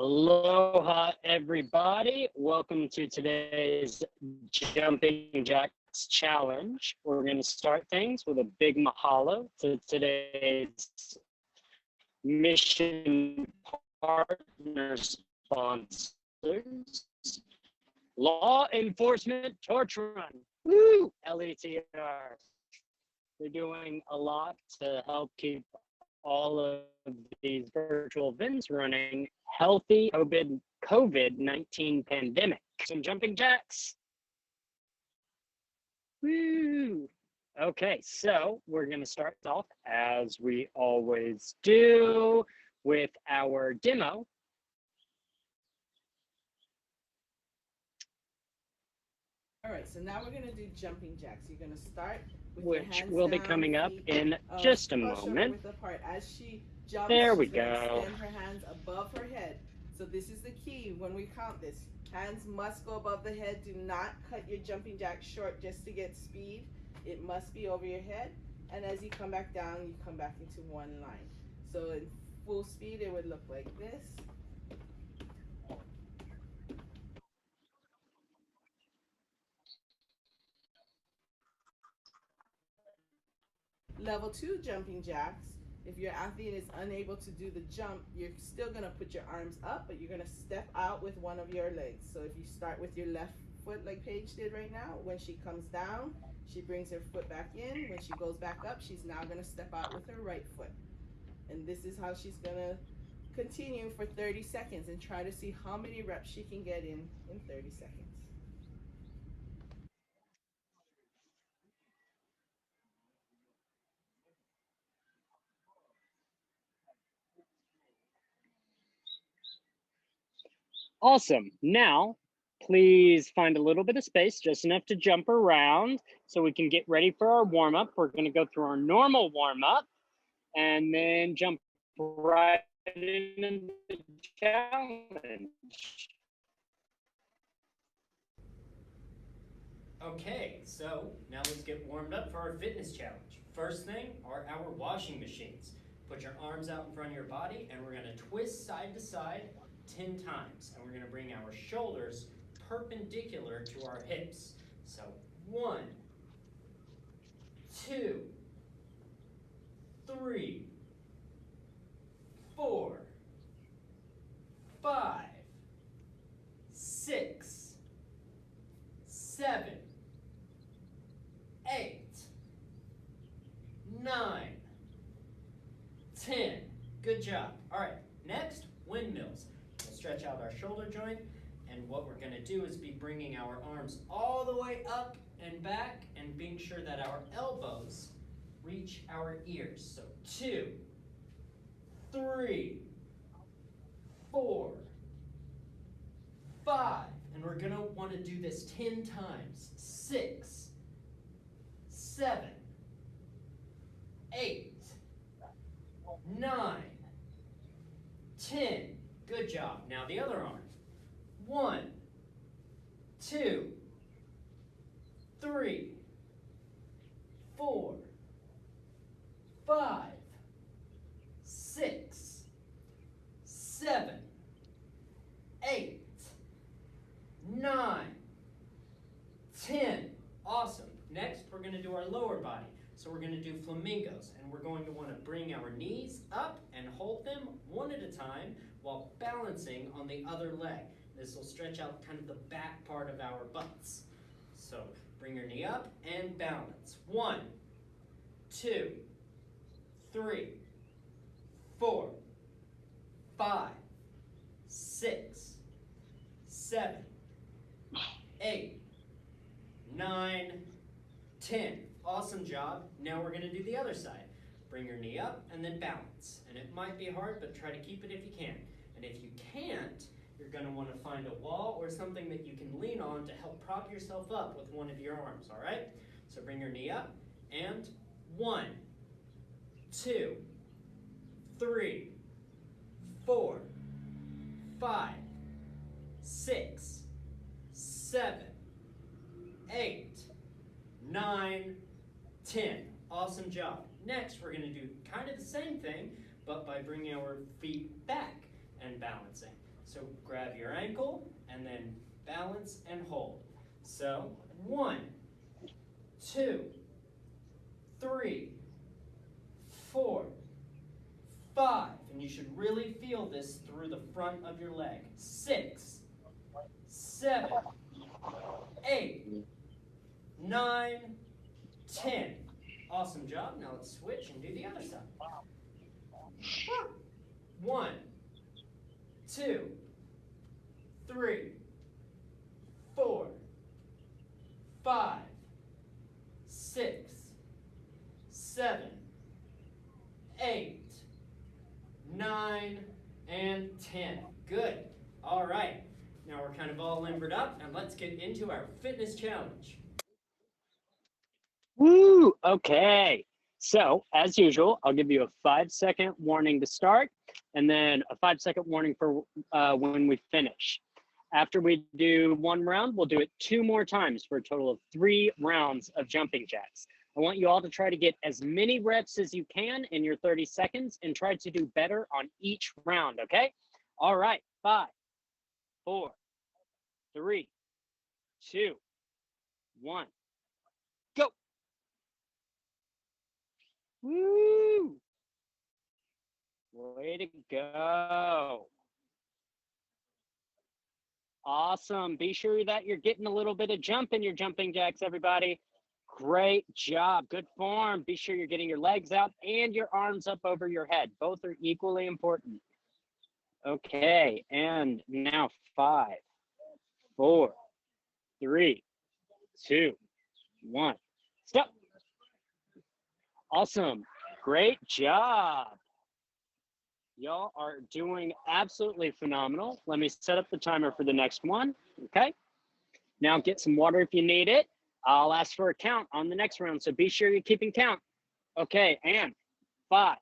Aloha, everybody. Welcome to today's Jumping Jacks Challenge. We're going to start things with a big mahalo to today's mission partner sponsors, Law Enforcement Torch Run. Woo! LETR. They're doing a lot to help keep all of these virtual events running healthy COVID-19 pandemic. Some jumping jacks. Woo! Okay, so we're going to start off as we always do with our demo. All right, so now we're going to do jumping jacks. You're going to start with which your hands will be down, coming up feet, in just a push moment. Width apart. As she jumps, there we she's going to go. extend her hands above her head. So this is the key when we count this. Hands must go above the head. Do not cut your jumping jack short just to get speed. It must be over your head. And as you come back down, you come back into one line. So in full speed, it would look like this. Level 2 jumping jacks, if your athlete is unable to do the jump, you're still going to put your arms up, but you're going to step out with one of your legs. So if you start with your left foot like Paige did right now, when she comes down, she brings her foot back in. When she goes back up, she's now going to step out with her right foot. And this is how she's going to continue for 30 seconds and try to see how many reps she can get in 30 seconds. Awesome. Now, please find a little bit of space, just enough to jump around so we can get ready for our warm-up. We're going to go through our normal warm-up and then jump right into the challenge. Okay, so now let's get warmed up for our fitness challenge. First thing are our washing machines. Put your arms out in front of your body and we're going to twist side to side 10 times. And we're going to bring our shoulders perpendicular to our hips. So 1, 2, 3, 4, 5, 6, 7, 8, 9, 10. Good job. All right, next, windmills. We'll stretch out our shoulder joint, and what we're going to do is be bringing our arms all the way up and back and being sure that our elbows reach our ears. So 2, 3, 4, 5, and we're going to want to do this 10 times. 6, 7, 8, 9, 10. Good job. Now the other arm. 1, 2, 3, 4, 5, 6, 7, 8, 9, 10. Awesome. Next, we're going to do our lower body. So we're going to do flamingos, and we're going to want to bring our knees up and hold them one at a time while balancing on the other leg. This will stretch out kind of the back part of our butts. So bring your knee up and balance. 1, 2, 3, 4, 5, 6, 7, 8, 9, 10. Awesome job. Now we're going to do the other side. Bring your knee up and then balance. And it might be hard, but try to keep it if you can. And if you can't, you're going to want to find a wall or something that you can lean on to help prop yourself up with one of your arms, all right? So bring your knee up and 1, 2, 3, 4, 5, 6, 7, 8, 9, 10. Awesome job. Next, we're going to do kind of the same thing, but by bringing our feet back and balancing. So grab your ankle and then balance and hold. So 1, 2, 3, 4, 5, and you should really feel this through the front of your leg. 6, 7, 8, 9, 10. Awesome job. Now let's switch and do the other side. 1, 2, 3, 4, 5, 6, 7, 8, 9, and 10. Good. All right. Now we're kind of all limbered up, and let's get into our fitness challenge. Woo! Okay. So, as usual, I'll give you a 5-second warning to start, and then a 5-second warning for when we finish. After we do one round, we'll do it 2 more times for a total of 3 rounds of jumping jacks. I want you all to try to get as many reps as you can in your 30 seconds and try to do better on each round, okay? All right, 5, 4, 3, 2, 1, go. Woo! Way to go. Awesome. Be sure that you're getting a little bit of jump in your jumping jacks, everybody. Great job. Good form. Be sure you're getting your legs out and your arms up over your head. Both are equally important. Okay, and now 5, 4, 3, 2, 1. Stop. Awesome. Great job. Y'all are doing absolutely phenomenal. Let me set up the timer for the next one, okay? Now get some water if you need it. I'll ask for a count on the next round, so be sure you're keeping count. Okay, and 5,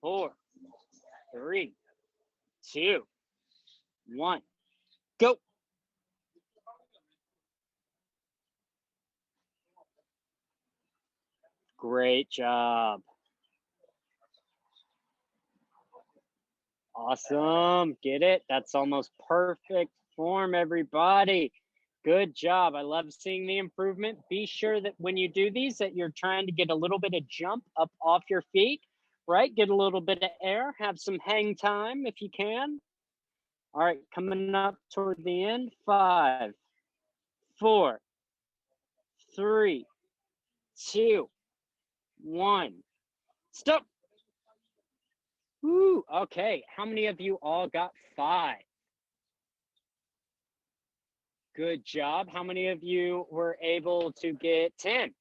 4, 3, 2, 1, go. Great job. Awesome. Get it? That's almost perfect form, everybody. Good job. I love seeing the improvement. Be sure that when you do these, that you're trying to get a little bit of jump up off your feet, right? Get a little bit of air. Have some hang time if you can. All right, coming up toward the end. 5, 4, 3, 2, 1. Stop. Woo, okay. How many of you all got 5? Good job. How many of you were able to get 10?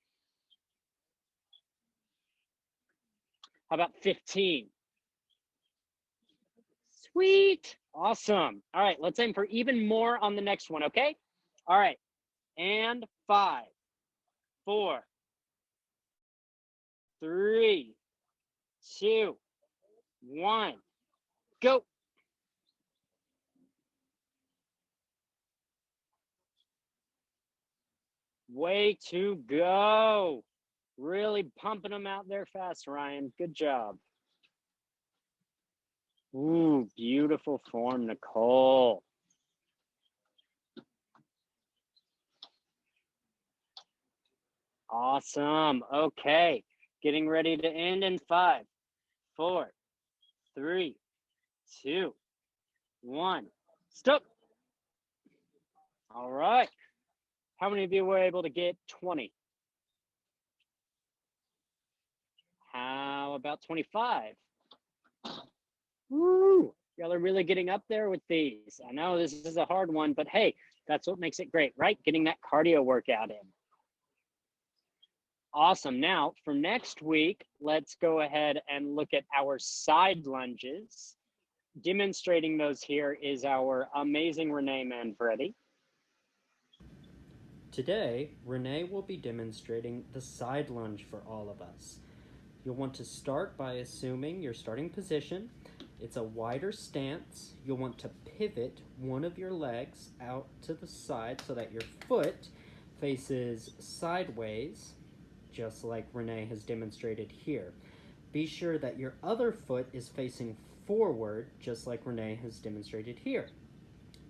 How about 15? Sweet. Awesome. All right, let's aim for even more on the next one, okay? All right. And 5, 4, 3, 2, 1. Go. Way to go. Really pumping them out there fast, Ryan. Good job. Ooh, beautiful form, Nicole. Awesome. Okay. Getting ready to end in 5, 4, 3, 2, 1. Stop. All right. How many of you were able to get 20? How about 25? Woo! Y'all are really getting up there with these. I know this is a hard one, but hey, that's what makes it great, right? Getting that cardio workout in. Awesome. Now, for next week, let's go ahead and look at our side lunges. Demonstrating those here is our amazing Renee Manfredi. Today, Renee will be demonstrating the side lunge for all of us. You'll want to start by assuming your starting position. It's a wider stance. You'll want to pivot one of your legs out to the side so that your foot faces sideways, just like Renee has demonstrated here. Be sure that your other foot is facing forward, just like Renee has demonstrated here.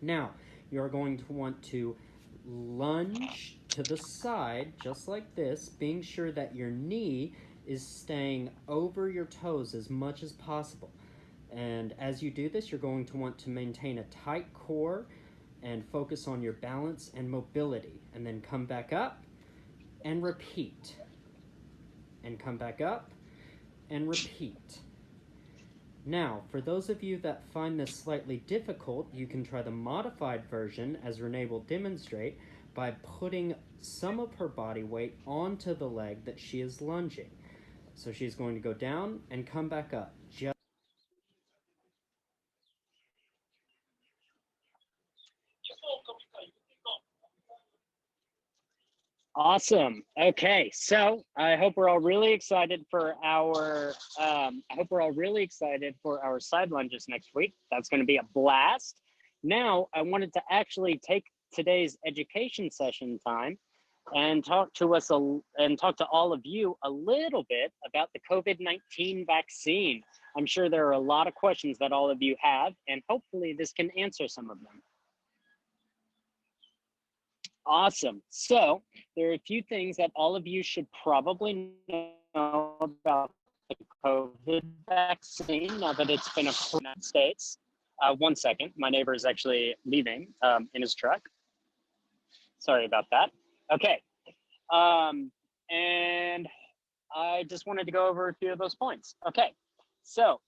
Now, you're going to want to lunge to the side, just like this, being sure that your knee is staying over your toes as much as possible. And as you do this, you're going to want to maintain a tight core and focus on your balance and mobility. And then come back up and repeat. And come back up and repeat. Now, for those of you that find this slightly difficult, you can try the modified version, as Renee will demonstrate, by putting some of her body weight onto the leg that she is lunging. So she's going to go down and come back up. Awesome. Okay, so I hope we're all really excited for our side lunges next week. That's going to be a blast. Now, I wanted to actually take today's education session time and talk to all of you a little bit about the COVID-19 vaccine. I'm sure there are a lot of questions that all of you have, and hopefully this can answer some of them. Awesome. So there are a few things that all of you should probably know about the COVID vaccine now that it's been approved in the United States. 1 second, my neighbor is actually leaving in his truck. Sorry about that. Okay. And I just wanted to go over a few of those points. Okay. So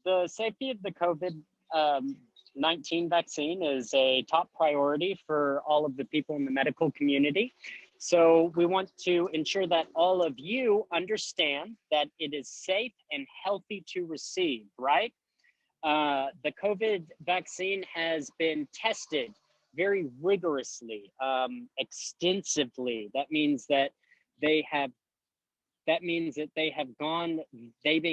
the safety of the COVID-19 vaccine is a top priority for all of the people in the medical community. So we want to ensure that all of you understand that it is safe and healthy to receive, right? The COVID vaccine has been tested very rigorously, extensively. They being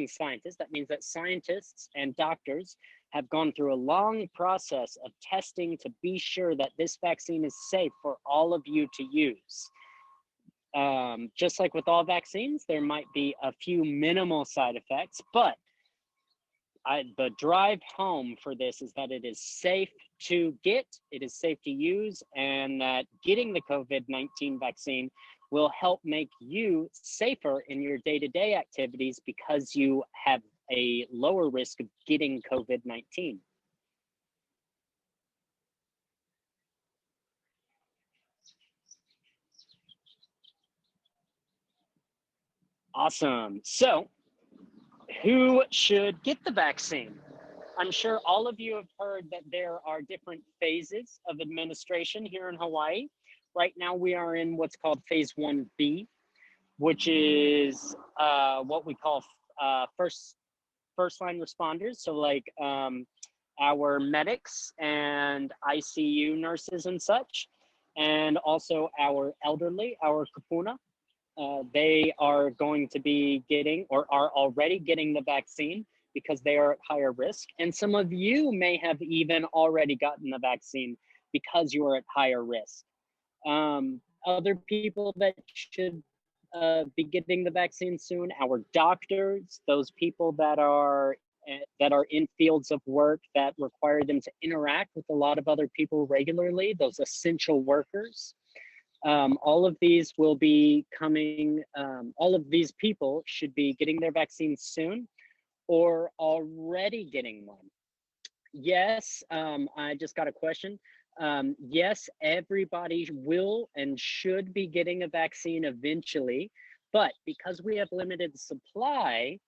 scientists, that means that scientists and doctors have gone through a long process of testing to be sure that this vaccine is safe for all of you to use. Just like with all vaccines, there might be a few minimal side effects, but the drive home for this is that it is safe to get, it is safe to use, and that getting the COVID-19 vaccine will help make you safer in your day-to-day activities because you have a lower risk of getting COVID-19. Awesome. So, who should get the vaccine? I'm sure all of you have heard that there are different phases of administration here in Hawaii. Right now, we are in what's called phase 1B, which is what we call first line responders. So like our medics and ICU nurses and such, and also our elderly, our kupuna. They are going to be getting or are already getting the vaccine because they are at higher risk. And some of you may have even already gotten the vaccine because you are at higher risk. Other people that should be getting the vaccine soon, our doctors, those people that are in fields of work that require them to interact with a lot of other people regularly, those essential workers. All of these will be coming, all of these people should be getting their vaccines soon or already getting one. Yes, I just got a question. Yes, everybody will and should be getting a vaccine eventually, but because we have limited supply,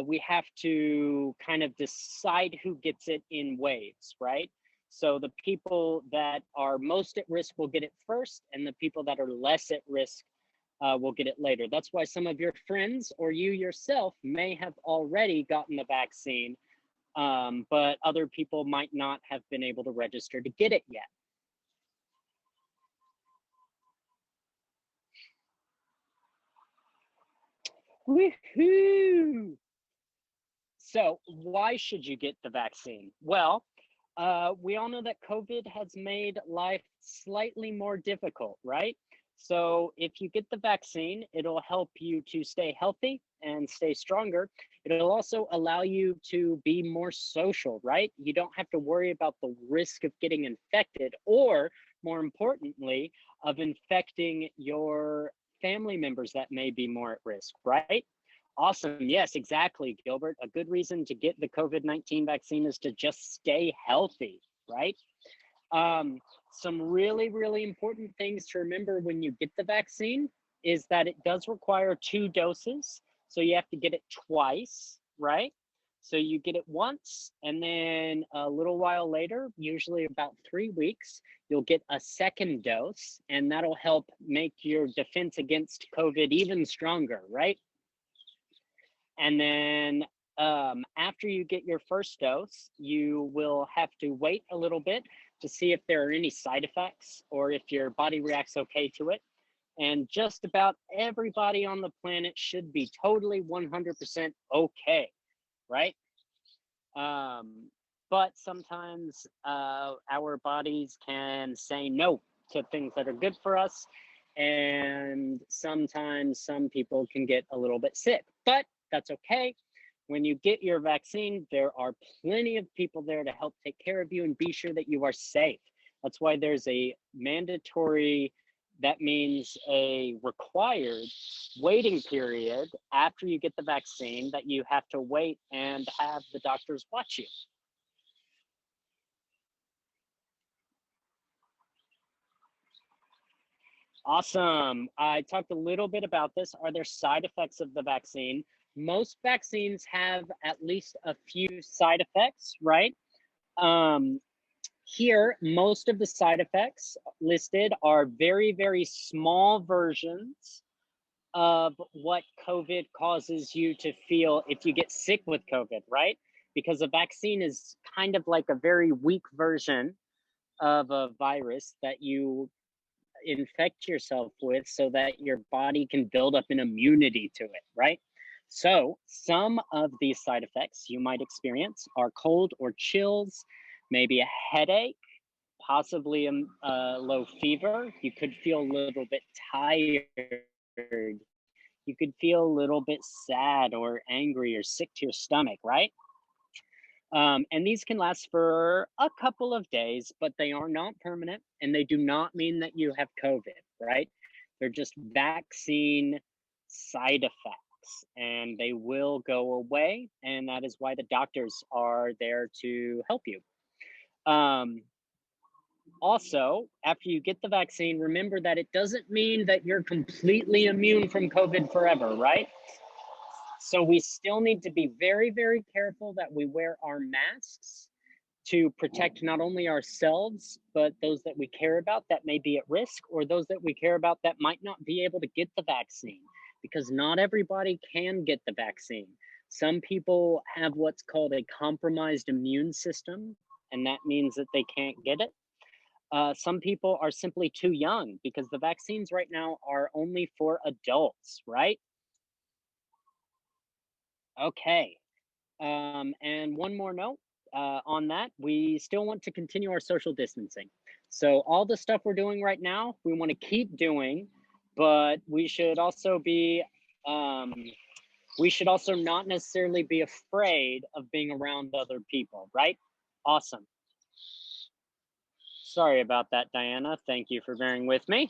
we have to kind of decide who gets it in waves, right? So the people that are most at risk will get it first, and the people that are less at risk will get it later. That's why some of your friends or you yourself may have already gotten the vaccine, but other people might not have been able to register to get it yet. Woohoo! So why should you get the vaccine? Well, we all know that COVID has made life slightly more difficult, right? So if you get the vaccine, it'll help you to stay healthy and stay stronger. It'll also allow you to be more social, right? You don't have to worry about the risk of getting infected, or more importantly, of infecting your family members that may be more at risk, right? Awesome. Yes, exactly, Gilbert. A good reason to get the COVID-19 vaccine is to just stay healthy, right? Some really, really important things to remember when you get the vaccine is that it does require 2 doses. So you have to get it twice, right? So you get it once, and then a little while later, usually about 3 weeks, you'll get a second dose, and that'll help make your defense against COVID even stronger, right? And then after you get your first dose, you will have to wait a little bit to see if there are any side effects or if your body reacts okay to it. And just about everybody on the planet should be totally 100% okay, right? But sometimes our bodies can say no to things that are good for us. And sometimes some people can get a little bit sick, but that's okay. When you get your vaccine, there are plenty of people there to help take care of you and be sure that you are safe. That's why there's a mandatory, that means a required waiting period after you get the vaccine that you have to wait and have the doctors watch you. Awesome. I talked a little bit about this. Are there side effects of the vaccine? Most vaccines have at least a few side effects, right? Here, most of the side effects listed are very, very small versions of what COVID causes you to feel if you get sick with COVID, right? Because a vaccine is kind of like a very weak version of a virus that you infect yourself with so that your body can build up an immunity to it, right? So some of these side effects you might experience are cold or chills, maybe a headache, possibly a low fever. You could feel a little bit tired. You could feel a little bit sad or angry or sick to your stomach, right? And these can last for a couple of days, but they are not permanent and they do not mean that you have COVID, right? They're just vaccine side effects and they will go away. And that is why the doctors are there to help you. Also, after you get the vaccine, remember that it doesn't mean that you're completely immune from COVID forever, right? So we still need to be very, very careful that we wear our masks to protect not only ourselves, but those that we care about that may be at risk, or those that we care about that might not be able to get the vaccine, because not everybody can get the vaccine. Some people have what's called a compromised immune system, and that means that they can't get it. Some people are simply too young because the vaccines right now are only for adults, right? Okay. And one more note on that, we still want to continue our social distancing. So all the stuff we're doing right now, we want to keep doing, but we should also be, we should also not necessarily be afraid of being around other people, right? Awesome. Sorry about that, Diana. Thank you for bearing with me.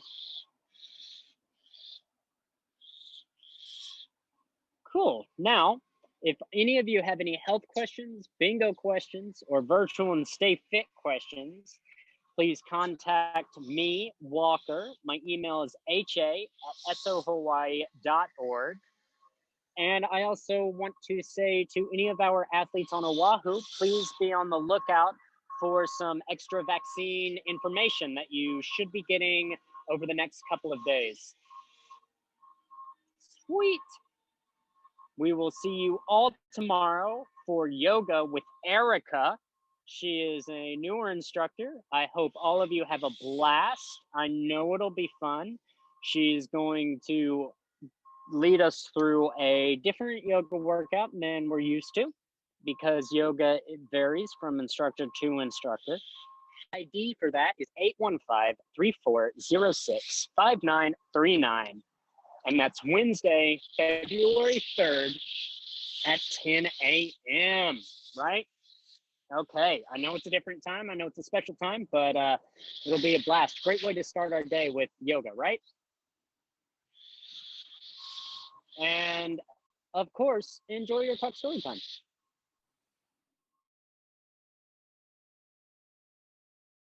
Cool. Now, if any of you have any health questions, bingo questions, or virtual and stay fit questions, please contact me, Walker. My email is ha@sohoi.org. And I also want to say to any of our athletes on Oahu, please be on the lookout for some extra vaccine information that you should be getting over the next couple of days. Sweet. We will see you all tomorrow for yoga with Erika. She is a newer instructor. I hope all of you have a blast. I know it'll be fun. She's going to lead us through a different yoga workout than we're used to, because yoga, it varies from instructor to instructor. ID for that is 815-3406-5939. And that's Wednesday, February 3rd at 10 a.m., right? Okay, I know it's a different time. I know it's a special time, but it'll be a blast. Great way to start our day with yoga, right? And of course, enjoy your talk story time.